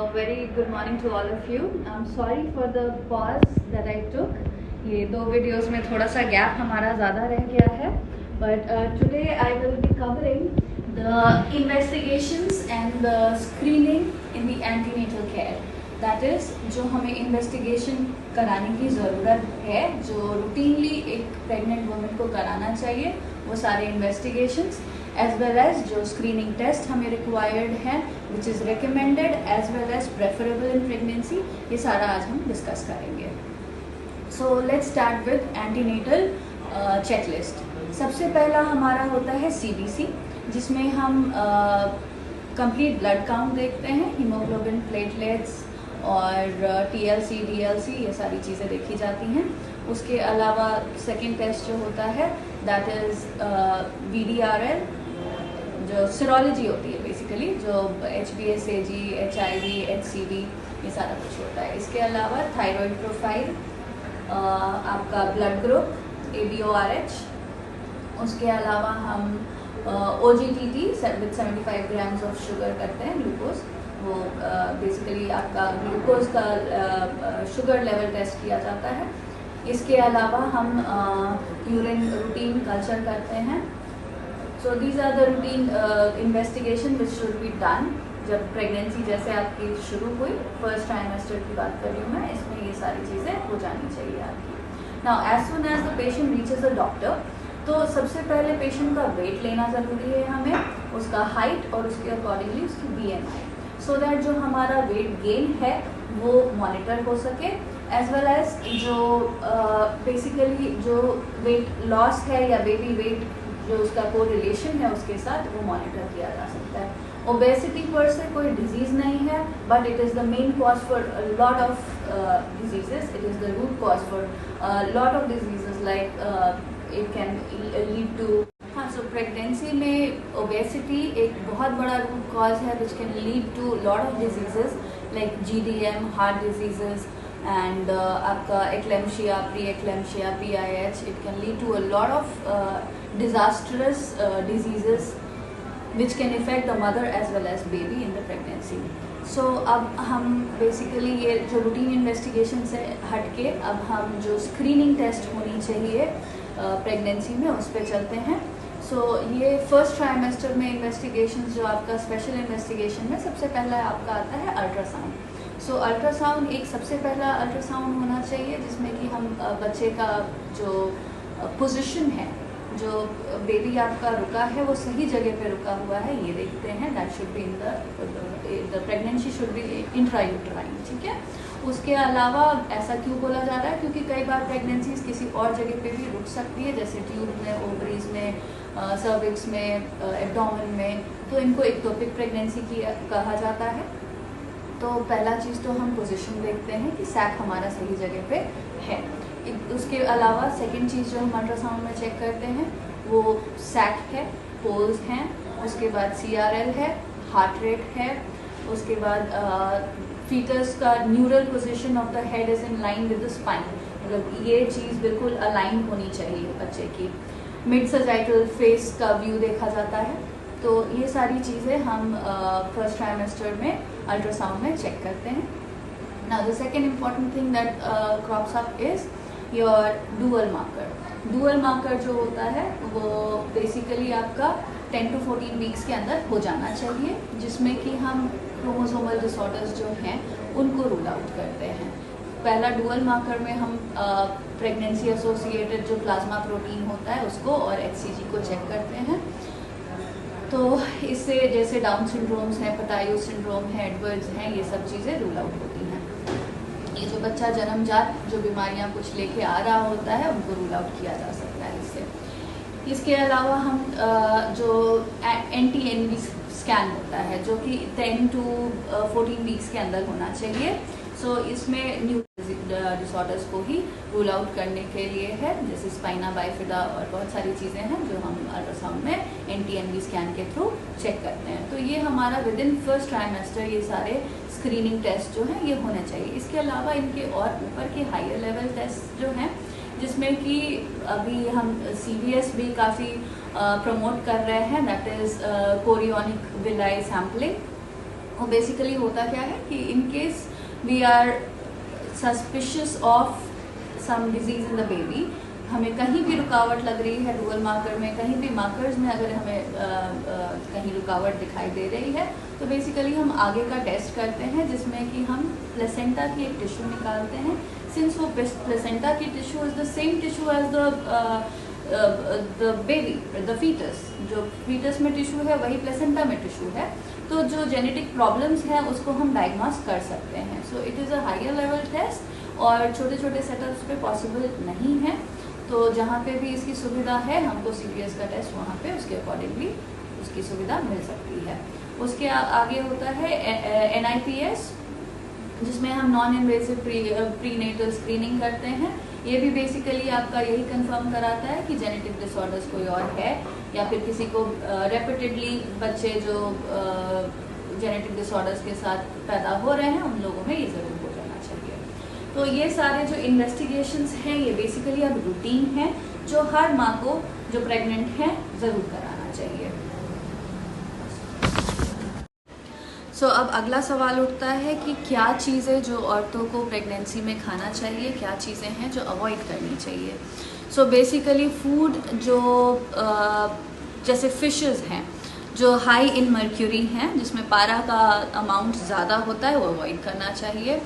Very good morning to all of you. I'm sorry for the pause that I took. ये दो videos में थोड़ा सा gap हमारा ज़्यादा रह गया है. But today I will be covering the investigations and the screening in the antenatal care. That is, जो हमें इन्वेस्टिगेशन कराने की ज़रूरत है, जो रूटीनली एक प्रेग्नेंट वुमेन को कराना चाहिए, वो सारे इन्वेस्टिगेशंस as well as जो स्क्रीनिंग टेस्ट हमें रिक्वायर्ड हैं which is recommended as well as preferable in pregnancy, ये सारा आज हम डिस्कस करेंगे. So let's start with antenatal checklist. सबसे पहला हमारा होता है CBC, जिसमें हम कंप्लीट ब्लड काउंट देखते हैं, हीमोग्लोबिन, प्लेटलेट्स और TLC, DLC, ये सारी चीज़ें देखी जाती हैं. उसके अलावा सेकेंड टेस्ट जो होता है दैट इज़ VDRL, जो सिरोलॉजी होती है बेसिकली, जो HbA-AG, HIV, HCV, ये सारा कुछ होता है. इसके अलावा थायराइड प्रोफाइल, आपका ब्लड ग्रुप ABORH, उसके अलावा हम OGTT with 75 grams of sugar करते हैं, ग्लूकोज. वो बेसिकली आपका ग्लूकोज का शुगर लेवल टेस्ट किया जाता है. इसके अलावा हम यूरिन रूटीन कल्चर करते हैं. So these are the routine investigation which should be done जब प्रेगनेंसी जैसे आपकी शुरू हुई. फर्स्ट ट्राइमेस्टर की बात कर रही हूँ मैं, इसमें ये सारी चीज़ें हो जानी चाहिए आपकी. Now as soon as the patient reaches a doctor, तो सबसे पहले पेशेंट का वेट लेना ज़रूरी है हमें, उसका हाइट और उसके अकॉर्डिंगली उसकी BMI, सो दैट जो हमारा वेट गेन है वो मॉनिटर हो सके, एज वेल एज जो बेसिकली जो वेट लॉस है या बेबी वेट जो उसका को रिलेशन है उसके साथ वो मॉनिटर किया जा सकता है. ओबेसिटी पर से कोई डिजीज़ नहीं है, but it is the main cause for lot of diseases. It is the root cause for lot of diseases like it can lead to. हाँ, सो प्रेगनेंसी में ओबेसिटी एक बहुत बड़ा रूट कॉज है which can lead to lot of diseases like GDM, heart diseases, and आपका eclampsia, pre-eclampsia, PIH. It can lead to a lot of disastrous diseases which can affect the mother as well as baby in the pregnancy. So अब हम basically ये जो routine investigation से हटके अब हम जो स्क्रीनिंग टेस्ट होनी चाहिए प्रेगनेंसी में उस पर चलते हैं. सो ये फर्स्ट ट्राइमेस्टर में इन्वेस्टिगेशन जो आपका स्पेशल इन्वेस्टिगेशन में सबसे पहला आपका आता है अल्ट्रासाउंड. सो अल्ट्रासाउंड एक सबसे पहला अल्ट्रासाउंड होना चाहिए जिसमें कि हम बच्चे का जो पोजीशन है, जो बेबी आपका रुका है वो सही जगह पे रुका हुआ है, ये देखते हैं. That should be in the pregnancy should be intrauterine. ठीक है. उसके अलावा ऐसा क्यों बोला जा रहा है, क्योंकि कई बार प्रेगनेंसीज किसी और जगह पे भी रुक सकती है, जैसे ट्यूब में, ओवरीज में, सर्विक्स में, एब्डोमेन में, तो इनको एक्टोपिक प्रेगनेंसी की कहा जाता है. तो पहला चीज़ तो हम पोजीशन देखते हैं कि सैक हमारा सही जगह पे है. उसके अलावा सेकंड चीज़ जो हम अल्ट्रासाउंड में चेक करते हैं वो सैक है, पोल्स हैं, उसके बाद CRL है, हार्ट रेट है, उसके बाद फीटस का neural position of the head is in line with the spine, मतलब ये चीज़ बिल्कुल अलाइन होनी चाहिए बच्चे की. मिड सजाइटल फेस का व्यू देखा जाता है. तो ये सारी चीज़ें हम फर्स्ट ट्राइमेस्टर में अल्ट्रासाउंड में चेक करते हैं. Now the second important thing that crops up is your dual marker. Dual marker जो होता है वो बेसिकली आपका 10 to 14 वीक्स के अंदर हो जाना चाहिए, जिसमें कि हम क्रोमोसोमल डिसऑर्डर्स जो हैं उनको रूल आउट करते हैं. पहला डुअल मार्कर में हम प्रेगनेंसी एसोसिएटेड जो प्लाज्मा प्रोटीन होता है उसको और HCG को चेक करते हैं. तो इससे जैसे डाउन सिंड्रोम्स हैं, पटायो सिंड्रोम है, एडवर्ड्स हैं, ये सब चीज़ें रूल आउट होती हैं. ये जो बच्चा जन्मजात जो बीमारियां कुछ लेके आ रहा होता है उनको रूल आउट किया जा सकता है इससे. इसके अलावा हम जो NT-NV स्कैन होता है जो कि 10 to 14 वीक्स के अंदर होना चाहिए. सो इसमें न्यू डिसऑर्डर्स को ही रूल आउट करने के लिए है, जैसे स्पाइना बाइफिडा और बहुत सारी चीज़ें हैं जो हम अल्ट्रासाउंड में NT-NV स्कैन के थ्रू चेक करते हैं. तो ये हमारा विद इन फर्स्ट ट्राइमेस्टर ये सारे स्क्रीनिंग टेस्ट जो हैं ये होने चाहिए. इसके अलावा इनके और ऊपर के हायर लेवल टेस्ट जो हैं जिसमें कि अभी हम CVS भी काफ़ी प्रमोट कर रहे हैं, that is chorionic villi sampling. वो बेसिकली होता क्या है कि in case we are suspicious of some disease in the baby, हमें कहीं भी रुकावट लग रही है डुअल मार्कर में, कहीं भी मार्कर्स में अगर हमें कहीं रुकावट दिखाई दे रही है, तो बेसिकली हम आगे का टेस्ट करते हैं जिसमें कि हम प्लेसेंटा की एक टिश्यू निकालते हैं। सिंस वो प्लेसेंटा की tissue is the same tissue as the baby, the foetus, जो फीटस में टिश्यू है वही प्लेसेंटा में टिश्यू है, तो जो जेनेटिक प्रॉब्लम्स हैं उसको हम डायग्नोस कर सकते हैं। So it is a higher level test और छोटे छोटे सेटअप्स पे पॉसिबल नहीं है, तो जहाँ पे भी इसकी सुविधा है हमको CVS का टेस्ट वहाँ पे उसके अकॉर्डिंगली उसकी सुविधा मिल सकती है। उसके आगे होता है NIPS, जिसमें हम नॉन इन्वेसिव प्रीनेटल स्क्रीनिंग करते हैं। ये भी बेसिकली आपका यही कंफर्म कराता है कि जेनेटिक डिसऑर्डर्स कोई और है, या फिर किसी को रेपिटेडली बच्चे जो जेनेटिक डिसऑर्डर्स के साथ पैदा हो रहे हैं उन लोगों में ये ज़रूर हो जाना चाहिए। तो ये सारे जो इन्वेस्टिगेशंस हैं ये बेसिकली अब रूटीन है जो हर माँ को जो प्रेग्नेंट है ज़रूर कराना चाहिए। अब अगला सवाल उठता है कि क्या चीज़ें जो औरतों को प्रेगनेंसी में खाना चाहिए, क्या चीज़ें हैं जो अवॉइड करनी चाहिए। बेसिकली फूड जो जैसे फिशेस हैं जो हाई इन मर्क्यूरी हैं, जिसमें पारा का अमाउंट ज़्यादा होता है, वो अवॉइड करना चाहिए।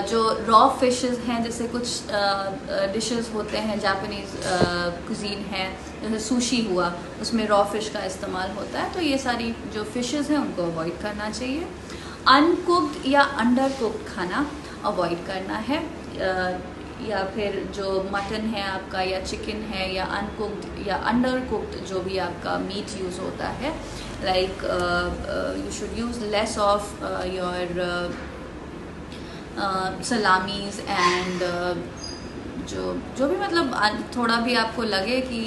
जो रॉ फिशेस हैं, जैसे कुछ डिशेस होते हैं जापानीज़ कुजीन है, जैसे सुशी हुआ, उसमें रॉ फिश का इस्तेमाल होता है, तो ये सारी जो फिशेस हैं उनको अवॉइड करना चाहिए। अनकुक्ड या अंडर कुक्ड खाना अवॉइड करना है, या फिर जो मटन है आपका या चिकन है या अनकुक्ड या अंडर कुक्ड जो भी आपका मीट यूज़ होता है, like you should use less of your salamis and जो भी मतलब थोड़ा भी आपको लगे कि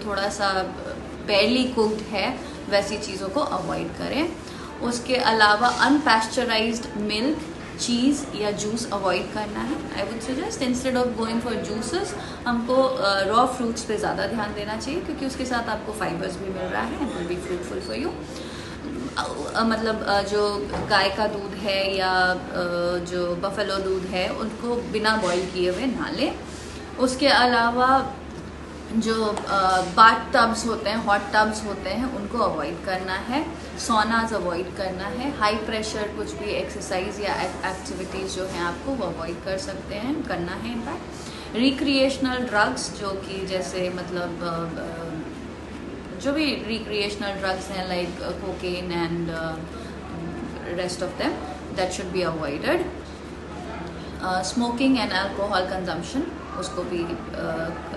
थोड़ा सा बेरली कुक्ड है वैसी चीज़ों को अवॉइड करें। उसके अलावा अनपैस्चराइज्ड मिल्क, चीज़ या जूस अवॉइड करना है। I would suggest instead of going for juices हमको रॉ फ्रूट्स पे ज़्यादा ध्यान देना चाहिए, क्योंकि उसके साथ आपको फाइबर्स भी मिल रहा है and will be fruitful for you. मतलब जो गाय का दूध है या जो बफेलो दूध है उनको बिना बॉईल किए हुए ना लें। उसके अलावा जो बाथ टब्स होते हैं, हॉट टब्स होते हैं, उनको अवॉइड करना है। सोनाज अवॉइड करना है। हाई प्रेशर कुछ भी एक्सरसाइज या एक्टिविटीज़ जो हैं आपको वो अवॉइड कर सकते हैं, करना है इनफैक्ट। रिक्रिएशनल ड्रग्स जो कि जैसे मतलब जो भी रिक्रिएशनल ड्रग्स हैं like cocaine and rest of them, that should be avoided. Smoking and alcohol consumption उसको भी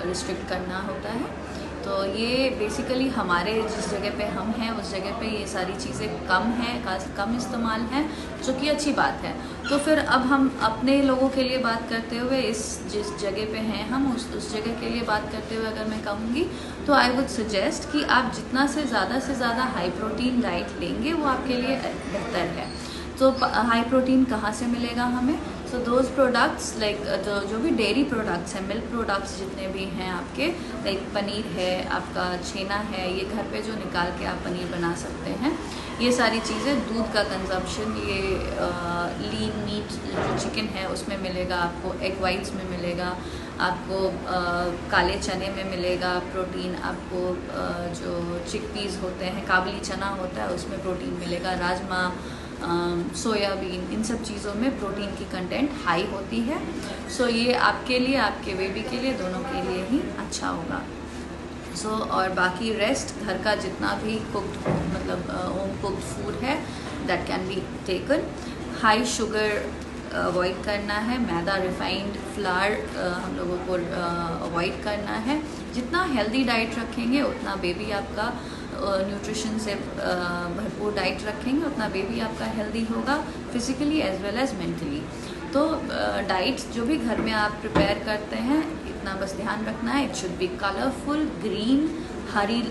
रिस्ट्रिक्ट करना होता है। तो ये बेसिकली हमारे जिस जगह पे हम हैं उस जगह पे ये सारी चीज़ें कम हैं, कम इस्तेमाल हैं, जो कि अच्छी बात है। तो फिर अब हम अपने लोगों के लिए बात करते हुए जिस जगह पे हैं हम उस जगह के लिए बात करते हुए अगर मैं कहूँगी तो आई वुड सजेस्ट कि आप जितना से ज़्यादा हाई प्रोटीन डाइट लेंगे वो आपके लिए बेहतर है। तो हाई प्रोटीन कहाँ से मिलेगा हमें? सो दोज प्रोडक्ट्स लाइक जो भी डेयरी प्रोडक्ट्स हैं, मिल्क प्रोडक्ट्स जितने भी हैं आपके, लाइक पनीर है, आपका छेना है, ये घर पे जो निकाल के आप पनीर बना सकते हैं, ये सारी चीज़ें, दूध का कंजम्पशन, ये लीन मीट जो चिकन है उसमें मिलेगा आपको, एग वाइट्स में मिलेगा आपको, काले चने में मिलेगा प्रोटीन आपको, जो चिकपीस होते हैं, काबली चना होता है उसमें प्रोटीन मिलेगा, राजमा, सोयाबीन, इन सब चीज़ों में प्रोटीन की कंटेंट हाई होती है। सो ये आपके लिए, आपके बेबी के लिए, दोनों के लिए ही अच्छा होगा। और बाकी रेस्ट घर का जितना भी कुक्ड मतलब होम कुक्ड फूड है that can be taken. High sugar avoid करना है, मैदा, रिफाइंड फ्लावर हम लोगों को अवॉइड करना है। जितना हेल्दी डाइट रखेंगे उतना बेबी आपका न्यूट्रिशन से भरपूर डाइट रखेंगे उतना बेबी आपका हेल्दी होगा, physically as well as mentally. तो डाइट जो भी घर में आप प्रिपेयर करते हैं इतना बस ध्यान रखना है, it should be colourful, green, हरी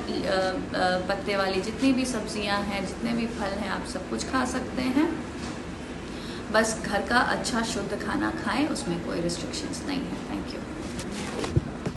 पत्ते वाली जितनी भी सब्जियां हैं, जितने भी फल हैं, आप सब कुछ खा सकते हैं। बस घर का अच्छा शुद्ध खाना खाएं, उसमें कोई रिस्ट्रिक्शंस नहीं है। Thank you.